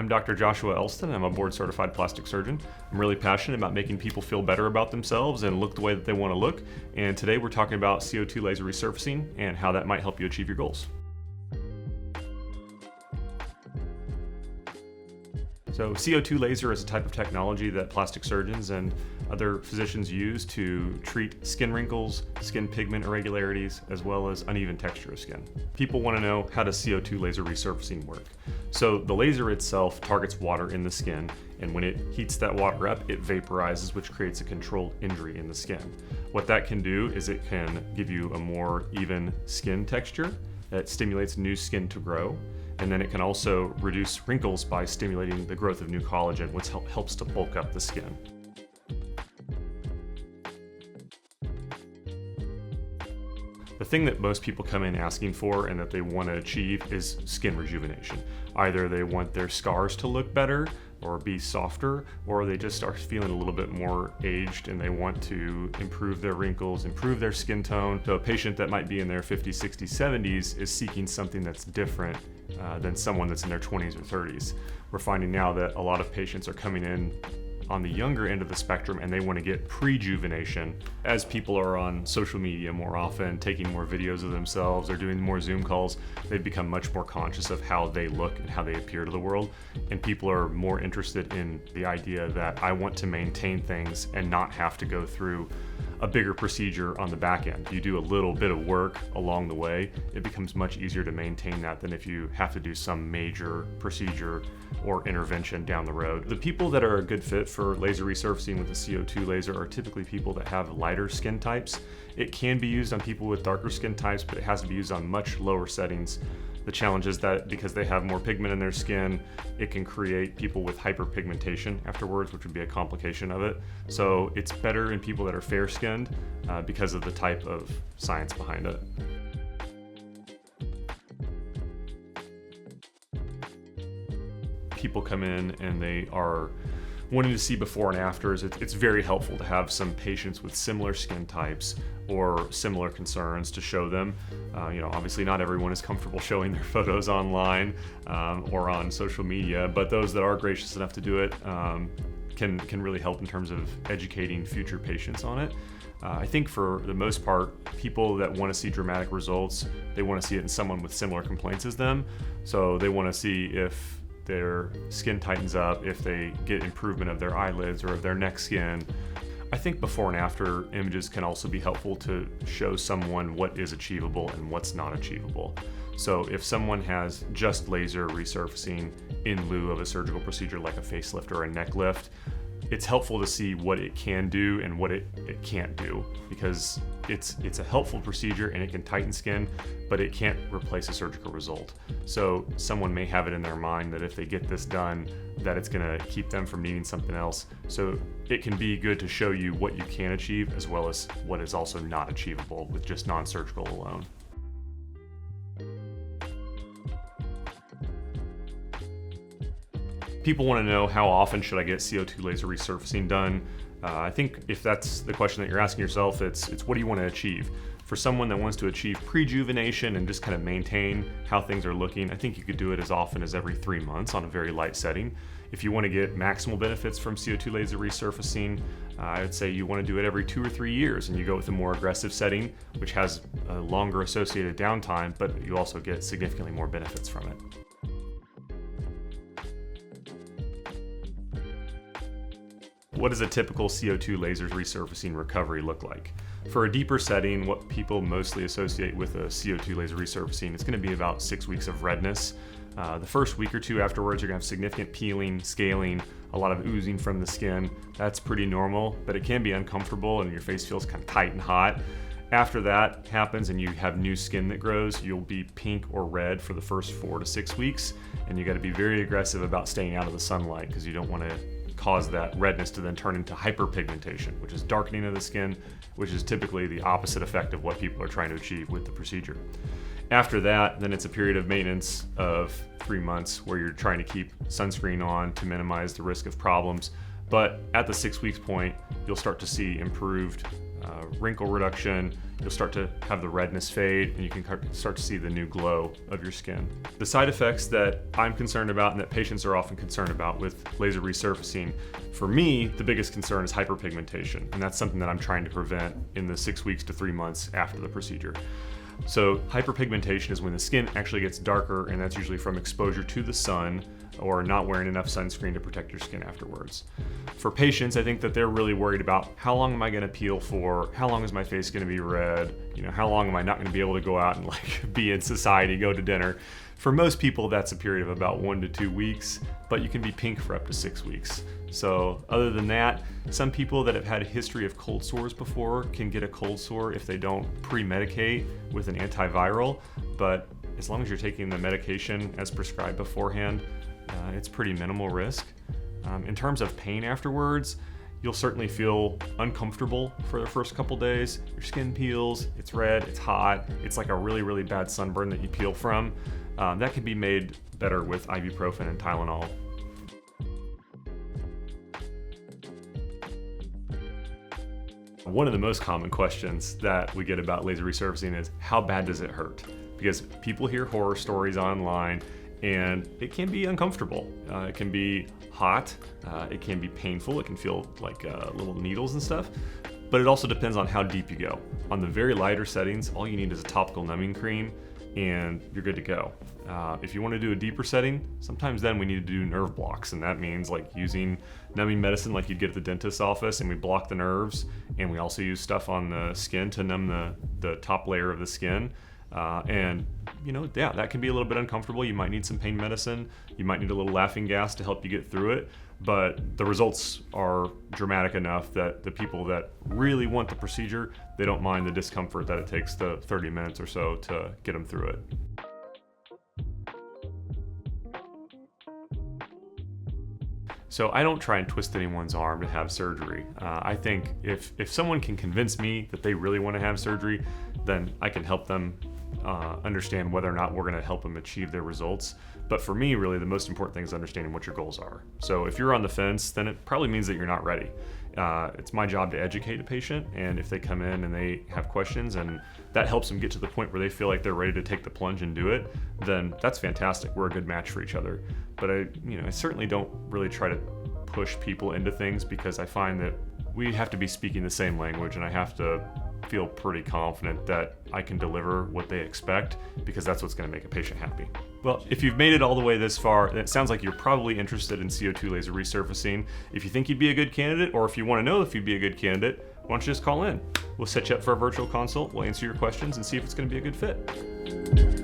I'm Dr. Joshua Elston. I'm a board-certified plastic surgeon. I'm really passionate about making people feel better about themselves and look the way that they want to look. And today we're talking about CO2 laser resurfacing and how that might help you achieve your goals. So CO2 laser is a type of technology that plastic surgeons and other physicians use to treat skin wrinkles, skin pigment irregularities, as well as uneven texture of skin. People want to know, how does CO2 laser resurfacing work? So the laser itself targets water in the skin, and when it heats that water up, it vaporizes, which creates a controlled injury in the skin. What that can do is it can give you a more even skin texture that stimulates new skin to grow. And then it can also reduce wrinkles by stimulating the growth of new collagen, which helps to bulk up the skin. The thing that most people come in asking for and that they want to achieve is skin rejuvenation. Either they want their scars to look better or be softer, or they just are feeling a little bit more aged and they want to improve their wrinkles, improve their skin tone. So a patient that might be in their 50s, 60s, 70s is seeking something that's different than someone that's in their 20s or 30s. We're finding now that a lot of patients are coming in on the younger end of the spectrum and they want to get prejuvenation. As people are on social media more often, taking more videos of themselves or doing more Zoom calls, they've become much more conscious of how they look and how they appear to the world. And people are more interested in the idea that I want to maintain things and not have to go through a bigger procedure on the back end. You do a little bit of work along the way, it becomes much easier to maintain that than if you have to do some major procedure or intervention down the road. The people that are a good fit for laser resurfacing with the CO2 laser are typically people that have lighter skin types. It can be used on people with darker skin types, but it has to be used on much lower settings. The challenge is that because they have more pigment in their skin, it can create people with hyperpigmentation afterwards, which would be a complication of it. So it's better in people that are fair-skinned because of the type of science behind it. People come in and they are wanting to see before and afters. It's very helpful to have some patients with similar skin types or similar concerns to show them. Obviously not everyone is comfortable showing their photos online or on social media, but those that are gracious enough to do it can really help in terms of educating future patients on it. I think for the most part, people that want to see dramatic results, they want to see it in someone with similar complaints as them. So they want to see if their skin tightens up, if they get improvement of their eyelids or of their neck skin. I think before and after images can also be helpful to show someone what is achievable and what's not achievable. So if someone has just laser resurfacing in lieu of a surgical procedure like a facelift or a neck lift, it's helpful to see what it can do and what it can't do, because it's a helpful procedure and it can tighten skin, but it can't replace a surgical result. So someone may have it in their mind that if they get this done, that it's going to keep them from needing something else. So it can be good to show you what you can achieve as well as what is also not achievable with just non-surgical alone. People want to know, how often should I get CO2 laser resurfacing done? I think if that's the question that you're asking yourself, it's what do you want to achieve? For someone that wants to achieve prejuvenation and just kind of maintain how things are looking, I think you could do it as often as every 3 months on a very light setting. If you want to get maximal benefits from CO2 laser resurfacing, I would say you want to do it every 2 or 3 years, and you go with a more aggressive setting, which has a longer associated downtime, but you also get significantly more benefits from it. What does a typical CO2 laser resurfacing recovery look like? For a deeper setting, what people mostly associate with a CO2 laser resurfacing, it's going to be about 6 weeks of redness. The first week or two afterwards, you're going to have significant peeling, scaling, a lot of oozing from the skin. That's pretty normal, but it can be uncomfortable and your face feels kind of tight and hot. After that happens and you have new skin that grows, you'll be pink or red for the first 4 to 6 weeks, and you got to be very aggressive about staying out of the sunlight because you don't want to cause that redness to then turn into hyperpigmentation, which is darkening of the skin, which is typically the opposite effect of what people are trying to achieve with the procedure. After that, then it's a period of maintenance of 3 months where you're trying to keep sunscreen on to minimize the risk of problems. But at the 6 weeks point, you'll start to see improved wrinkle reduction. You'll start to have the redness fade, and you can start to see the new glow of your skin. The side effects that I'm concerned about and that patients are often concerned about with laser resurfacing, for me, the biggest concern is hyperpigmentation, and that's something that I'm trying to prevent in the 6 weeks to 3 months after the procedure. So hyperpigmentation is when the skin actually gets darker, and that's usually from exposure to the sun or not wearing enough sunscreen to protect your skin afterwards. For patients, I think that they're really worried about how long am I going to peel for, how long is my face going to be red, how long am I not going to be able to go out and be in society, go to dinner. For most people, that's a period of about 1 to 2 weeks, but you can be pink for up to 6 weeks. So other than that, some people that have had a history of cold sores before can get a cold sore if they don't pre-medicate with an antiviral, but as long as you're taking the medication as prescribed beforehand, it's pretty minimal risk. In terms of pain afterwards, you'll certainly feel uncomfortable for the first couple days. Your skin peels, it's red, it's hot, it's like a really, really bad sunburn that you peel from. That can be made better with ibuprofen and Tylenol. One of the most common questions that we get about laser resurfacing is, how bad does it hurt? Because people hear horror stories online, and it can be uncomfortable. It can be hot, it can be painful, it can feel like little needles and stuff, but it also depends on how deep you go. On the very lighter settings, all you need is a topical numbing cream, and you're good to go. If you want to do a deeper setting, sometimes then we need to do nerve blocks, and that means using numbing medicine like you'd get at the dentist's office, and we block the nerves, and we also use stuff on the skin to numb the top layer of the skin. That can be a little bit uncomfortable. You might need some pain medicine. You might need a little laughing gas to help you get through it. But the results are dramatic enough that the people that really want the procedure, they don't mind the discomfort that it takes the 30 minutes or so to get them through it. So I don't try and twist anyone's arm to have surgery. I think if someone can convince me that they really want to have surgery, then I can help them understand whether or not we're going to help them achieve their results. But for me, really, the most important thing is understanding what your goals are. So if you're on the fence, then it probably means that you're not ready. It's my job to educate a patient, and if they come in and they have questions and that helps them get to the point where they feel like they're ready to take the plunge and do it, then that's fantastic. We're a good match for each other. But I certainly don't really try to push people into things, because I find that we have to be speaking the same language, and I have to feel pretty confident that I can deliver what they expect, because that's what's going to make a patient happy. Well, if you've made it all the way this far, then it sounds like you're probably interested in CO2 laser resurfacing. If you think you'd be a good candidate, or if you want to know if you'd be a good candidate, why don't you just call in? We'll set you up for a virtual consult, we'll answer your questions and see if it's going to be a good fit.